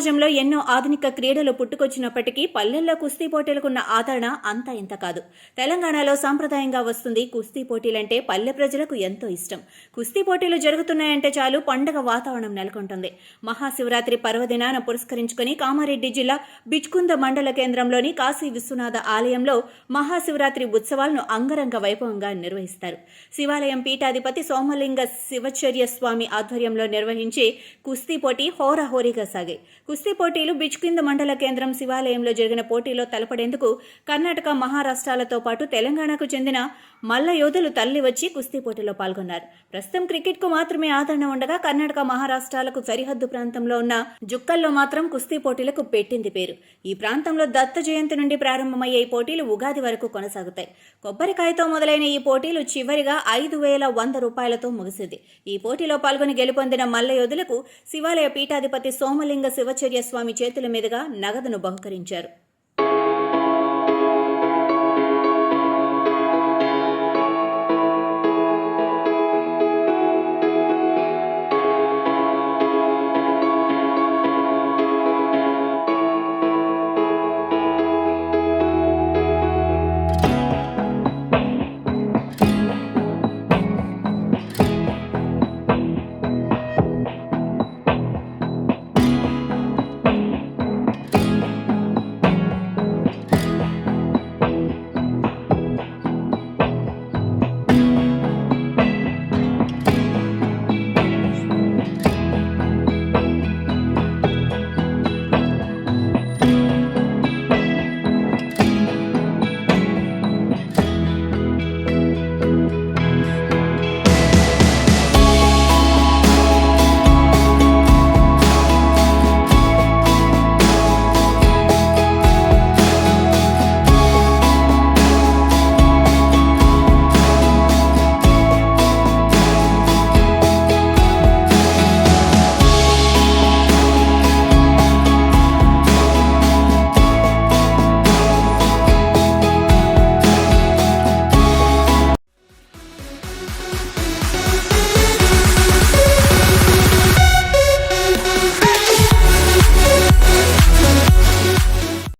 సమాజంలో ఎన్నో ఆధునిక క్రీడలు పుట్టుకొచ్చినప్పటికీ పల్లెల్లో కుస్తీ పోటీలకున్న ఆదరణ అంతా ఇంత కాదు. తెలంగాణలో సాంప్రదాయంగా వస్తుంది కుస్తీ పోటీలంటే పల్లె ప్రజలకు ఎంతో ఇష్టం. కుస్తీ పోటీలు జరుగుతున్నాయంటే చాలు పండగ వాతావరణం నెలకొంటుంది. మహాశివరాత్రి పర్వదినాన పురస్కరించుకుని కామారెడ్డి జిల్లా బిచ్కుంద మండల కేంద్రంలోని కాశీ విశ్వనాథ ఆలయంలో మహాశివరాత్రి ఉత్సవాలను అంగరంగ వైభవంగా నిర్వహిస్తారు. శివాలయం పీఠాధిపతి సోమలింగ శివచర్య స్వామి ఆధ్వర్యంలో నిర్వహించే కుస్తీ పోటీ హోరాహోరీగా సాగాయి. కుస్తీ పోటీలు బిచ్కింద మండల కేంద్రం శివాలయంలో జరిగిన పోటీలో తలపడేందుకు కర్ణాటక, మహారాష్ట్రాలతో పాటు తెలంగాణకు చెందిన మల్ల యోధులు తల్లి వచ్చి కుస్తీ పోటీలో పాల్గొన్నారు. ప్రస్తుతం క్రికెట్ కు మాత్రమే ఆదరణ ఉండగా కర్ణాటక, మహారాష్ట్రాలకు సరిహద్దు ప్రాంతంలో ఉన్న జుక్కల్లో మాత్రం కుస్తీ పోటీలకు పెట్టింది పేరు. ఈ ప్రాంతంలో దత్త జయంతి నుండి ప్రారంభమయ్యే ఈ పోటీలు ఉగాది వరకు కొనసాగుతాయి. కొబ్బరికాయతో మొదలైన ఈ పోటీలు చివరిగా 5,100 రూపాయలతో ముగిసింది. ఈ పోటీలో పాల్గొని గెలుపొందిన మల్ల యోధులకు శివాలయ పీఠాధిపతి సోమలింగ శివచర్య స్వామి చేతుల మీదుగా నగదును బహుకరించారు.